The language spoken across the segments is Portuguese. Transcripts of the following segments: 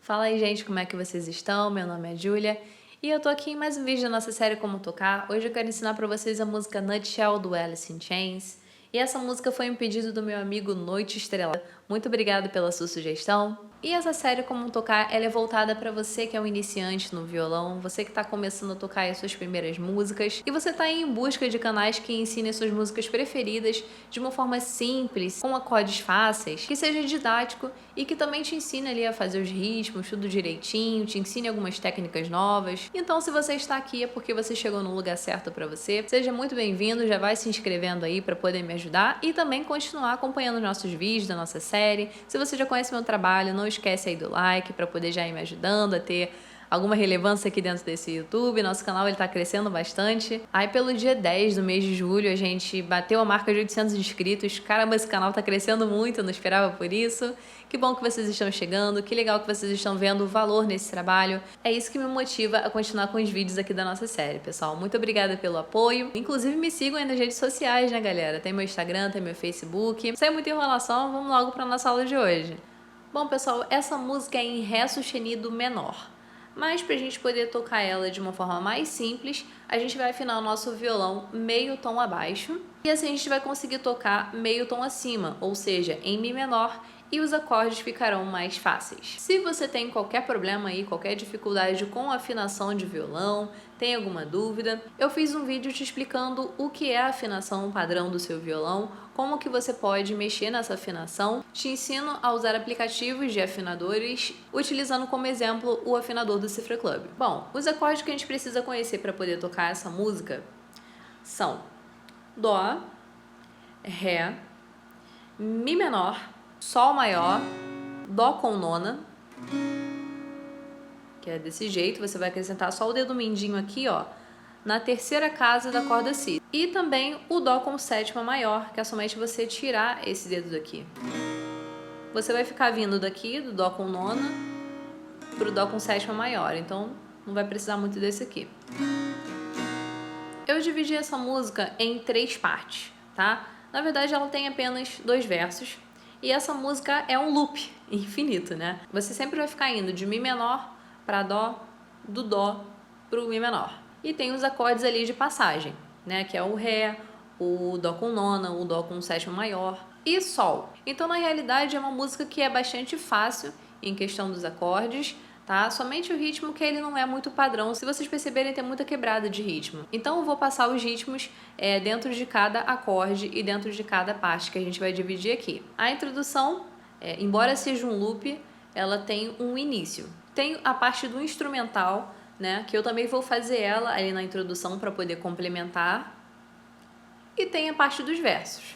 Fala aí, gente, como é que vocês estão? Meu nome é Júlia e eu tô aqui em mais um vídeo da nossa série Como Tocar. Hoje eu quero ensinar pra vocês a música Nutshell do Alice in Chains. E essa música foi um pedido do meu amigo Noite Estrelada. Muito obrigado pela sua sugestão. E essa série Como Tocar, ela é voltada para você que é um iniciante no violão, você que está começando a tocar as suas primeiras músicas e você está aí em busca de canais que ensinem suas músicas preferidas de uma forma simples, com acordes fáceis, que seja didático e que também te ensine ali a fazer os ritmos, tudo direitinho, te ensine algumas técnicas novas. Então, se você está aqui é porque você chegou no lugar certo para você. Seja muito bem-vindo, já vai se inscrevendo aí para poder me ajudar e também continuar acompanhando os nossos vídeos da nossa série. Se você já conhece meu trabalho, não esquece aí do like para poder já ir me ajudando a ter alguma relevância aqui dentro desse YouTube. Nosso canal ele tá crescendo bastante. Aí pelo dia 10 do mês de julho a gente bateu a marca de 800 inscritos. Caramba, esse canal tá crescendo muito, eu não esperava por isso. Que bom que vocês estão chegando, que legal que vocês estão vendo o valor nesse trabalho. É isso que me motiva a continuar com os vídeos aqui da nossa série, pessoal. Muito obrigada pelo apoio. Inclusive me sigam aí nas redes sociais, né, galera? Tem meu Instagram, tem meu Facebook. Sem muita enrolação, vamos logo para nossa aula de hoje. Bom, pessoal, essa música é em Ré sustenido menor, mas para a gente poder tocar ela de uma forma mais simples, a gente vai afinar o nosso violão meio tom abaixo e assim a gente vai conseguir tocar meio tom acima, ou seja, em Mi menor, e os acordes ficarão mais fáceis. Se você tem qualquer problema aí, qualquer dificuldade com a afinação de violão, tem alguma dúvida, eu fiz um vídeo te explicando o que é a afinação padrão do seu violão, como que você pode mexer nessa afinação, te ensino a usar aplicativos de afinadores, utilizando como exemplo o afinador do Cifra Club. Bom, os acordes que a gente precisa conhecer para poder tocar essa música são Dó, Ré, Mi menor, Sol maior, Dó com nona, que é desse jeito, você vai acrescentar só o dedo mindinho aqui, ó, na terceira casa da corda Si. E também o Dó com sétima maior, que é somente você tirar esse dedo daqui. Você vai ficar vindo daqui, do Dó com nona, pro Dó com sétima maior, então não vai precisar muito desse aqui. Eu dividi essa música em 3 partes, tá? Na verdade, ela tem apenas 2 versos. E essa música é um loop infinito, né? Você sempre vai ficar indo de Mi menor para Dó, do Dó pro Mi menor. E tem os acordes ali de passagem, né? Que é o Ré, o Dó com nona, o Dó com sétima maior e Sol. Então, na realidade, é uma música que é bastante fácil em questão dos acordes, tá? Somente o ritmo que ele não é muito padrão. Se vocês perceberem, tem muita quebrada de ritmo. Então eu vou passar os ritmos dentro de cada acorde e dentro de cada parte que a gente vai dividir aqui. A introdução, embora seja um loop, ela tem um início. Tem a parte do instrumental, né? Que eu também vou fazer ela ali na introdução para poder complementar. E tem a parte dos versos.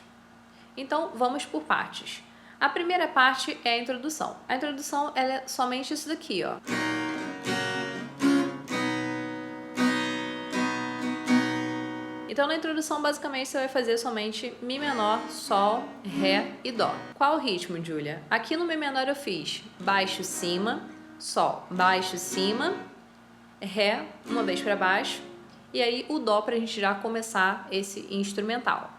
Então vamos por partes. A primeira parte é a introdução. A introdução ela é somente isso daqui, ó. Então na introdução basicamente você vai fazer somente Mi menor, Sol, Ré e Dó. Qual o ritmo, Júlia? Aqui no Mi menor eu fiz baixo, cima, Sol, baixo, cima, Ré, uma vez para baixo, e aí o Dó pra gente já começar esse instrumental.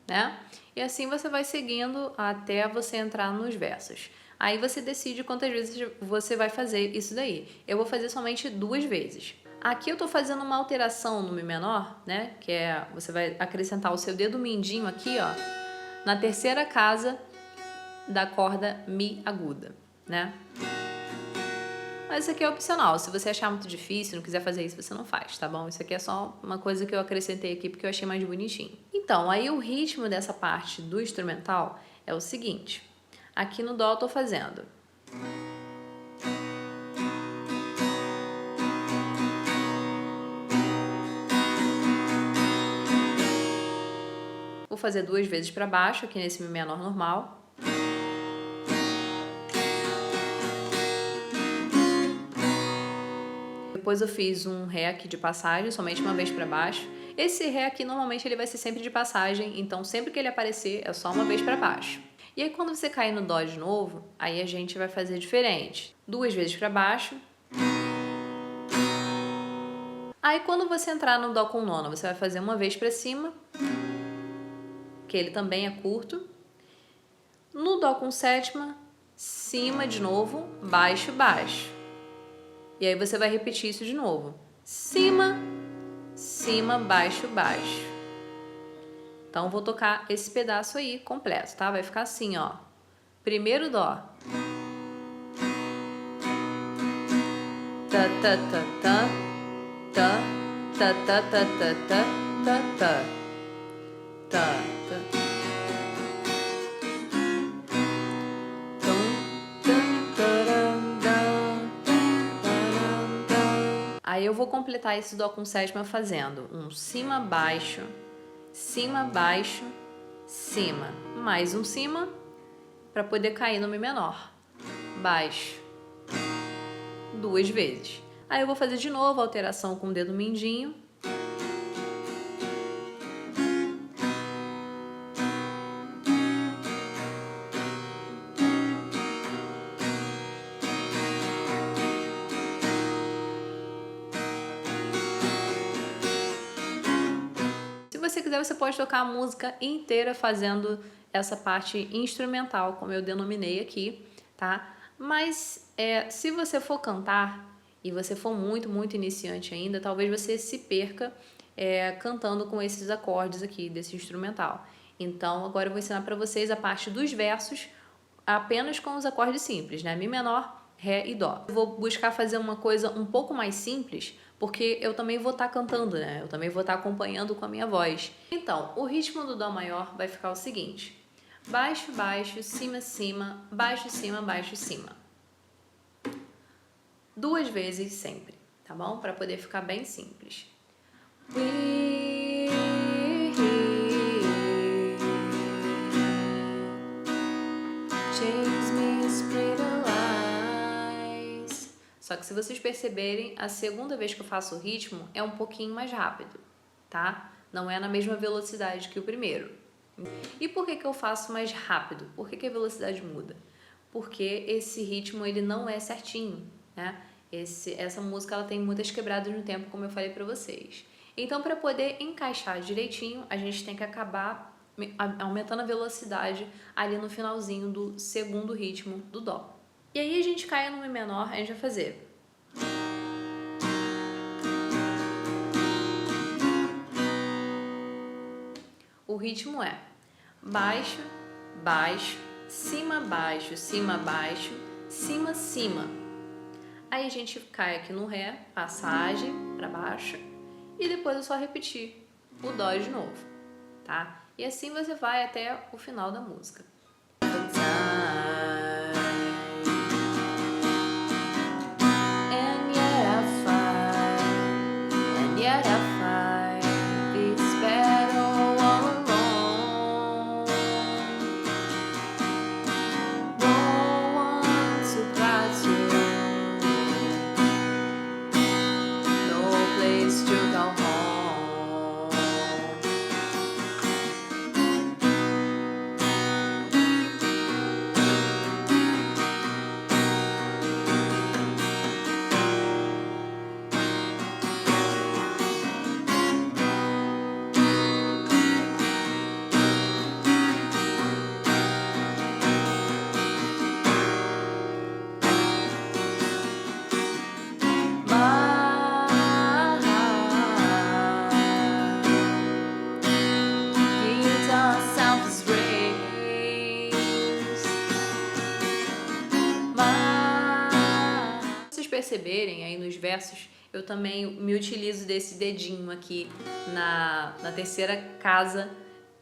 Né? E assim você vai seguindo até você entrar nos versos. Aí você decide quantas vezes você vai fazer isso daí. Eu vou fazer somente 2 vezes. Aqui eu tô fazendo uma alteração no Mi menor, né? Que é, você vai acrescentar o seu dedo mindinho aqui, ó, na terceira casa da corda Mi aguda, né? Mas isso aqui é opcional, se você achar muito difícil, não quiser fazer isso, você não faz, tá bom? Isso aqui é só uma coisa que eu acrescentei aqui porque eu achei mais bonitinho. Então, aí o ritmo dessa parte do instrumental é o seguinte. Aqui no Dó eu tô fazendo. Vou fazer 2 vezes para baixo, aqui nesse Mi menor normal. Depois eu fiz um Ré aqui de passagem, somente uma vez para baixo. Esse Ré aqui normalmente ele vai ser sempre de passagem, então sempre que ele aparecer é só uma vez para baixo. E aí quando você cair no Dó de novo, aí a gente vai fazer diferente. 2 vezes para baixo. Aí quando você entrar no Dó com nona, você vai fazer uma vez para cima, que ele também é curto. No Dó com sétima, cima de novo, baixo, baixo. E aí você vai repetir isso de novo. Cima, cima, baixo, baixo. Então vou tocar esse pedaço aí completo, tá? Vai ficar assim, ó. Primeiro Dó. Tá, tá, tá, tá, tá, tá, tá, tá, tá, tá, tá, tá, tá, tá. Aí eu vou completar esse Dó com sétima fazendo um cima, baixo, cima, baixo, cima, mais um cima, para poder cair no Mi menor, baixo, 2 vezes. Aí eu vou fazer de novo a alteração com o dedo mindinho. Se você quiser, você pode tocar a música inteira fazendo essa parte instrumental, como eu denominei aqui, tá? Mas se você for cantar e você for muito iniciante ainda, talvez você se perca cantando com esses acordes aqui desse instrumental. Então, agora eu vou ensinar para vocês a parte dos versos apenas com os acordes simples, né? Mi menor, Ré e Dó. Eu vou buscar fazer uma coisa um pouco mais simples, porque eu também vou estar cantando, né? Eu também vou estar acompanhando com a minha voz. Então, o ritmo do Dó maior vai ficar o seguinte: baixo, baixo, cima, cima, baixo, cima, baixo, cima. 2 vezes sempre, tá bom? Para poder ficar bem simples. Só que se vocês perceberem, a segunda vez que eu faço o ritmo é um pouquinho mais rápido, tá? Não é na mesma velocidade que o primeiro. E por que eu faço mais rápido? Por que a velocidade muda? Porque esse ritmo ele não é certinho, né? Essa música ela tem muitas quebradas no tempo, como eu falei para vocês. Então, para poder encaixar direitinho, a gente tem que acabar aumentando a velocidade ali no finalzinho do segundo ritmo do Dó. E aí a gente cai no Mi menor, a gente vai fazer. O ritmo é baixo, baixo, cima, baixo, cima, baixo, cima, cima. Aí a gente cai aqui no Ré, passagem para baixo, e depois é só repetir o Dó de novo, tá? E assim você vai até o final da música. Perceberem aí nos versos, eu também me utilizo desse dedinho aqui na terceira casa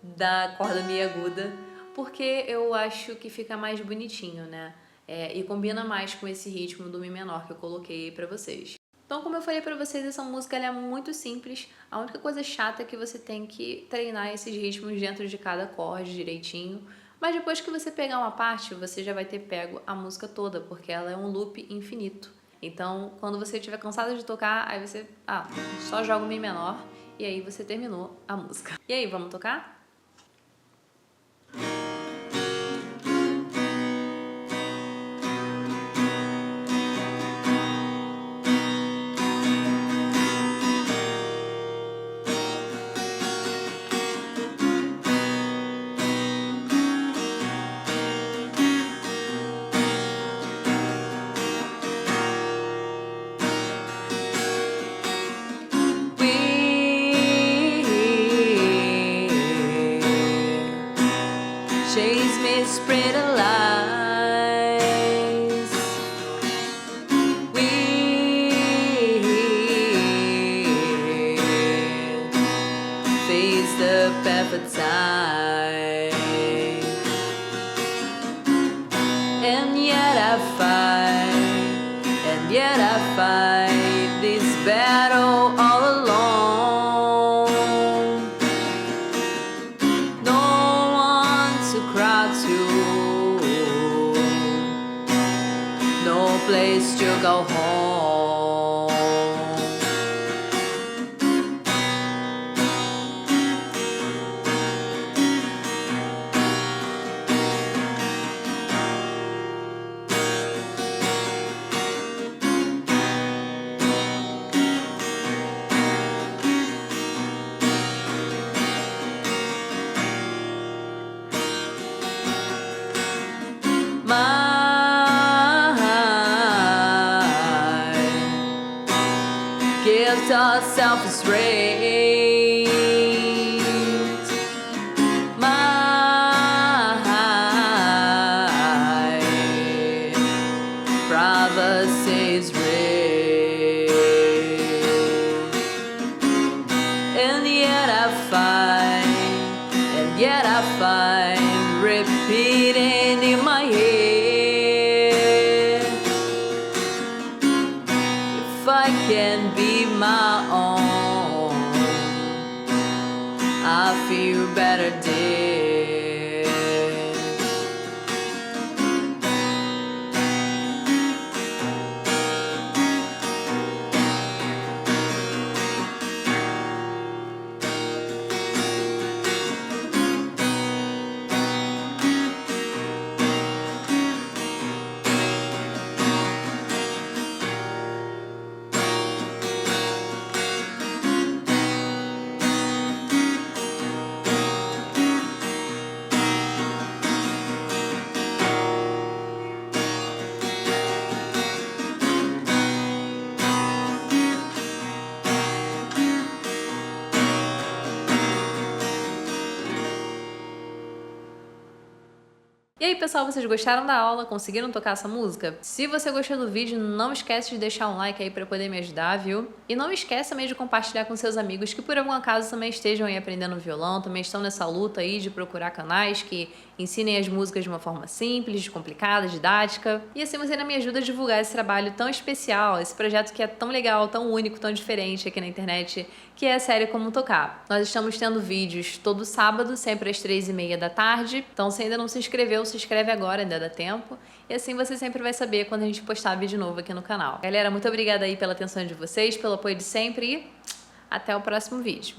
da corda mi aguda, porque eu acho que fica mais bonitinho, né? E combina mais com esse ritmo do Mi menor que eu coloquei aí pra vocês. Então, como eu falei pra vocês, essa música ela é muito simples. A única coisa chata é que você tem que treinar esses ritmos dentro de cada acorde direitinho. Mas depois que você pegar uma parte, você já vai ter pego a música toda, porque ela é um loop infinito. Então, quando você estiver cansado de tocar, aí você, só joga o Mi menor e aí você terminou a música. E aí, vamos tocar? Chase me, spread a lies. We face the perfect time, and yet I fight this battle all alone. No one to cry to, no place to go home. Gives us self-restraint. My brother says rain, and yet I find repeating in my head. If I can be my own, I feel better dead. E aí, pessoal, vocês gostaram da aula? Conseguiram tocar essa música? Se você gostou do vídeo, não esquece de deixar um like aí pra poder me ajudar, viu? E não esqueça também de compartilhar com seus amigos que por algum acaso também estejam aí aprendendo violão, também estão nessa luta aí de procurar canais que ensinem as músicas de uma forma simples, descomplicada, didática. E assim você ainda me ajuda a divulgar esse trabalho tão especial, esse projeto que é tão legal, tão único, tão diferente aqui na internet, que é a série Como Tocar. Nós estamos tendo vídeos todo sábado, sempre às 3h30 da tarde. Então, se ainda não se inscreveu, se inscreve agora, ainda dá tempo. E assim você sempre vai saber quando a gente postar vídeo novo aqui no canal. Galera, muito obrigada aí pela atenção de vocês, pelo apoio de sempre e até o próximo vídeo.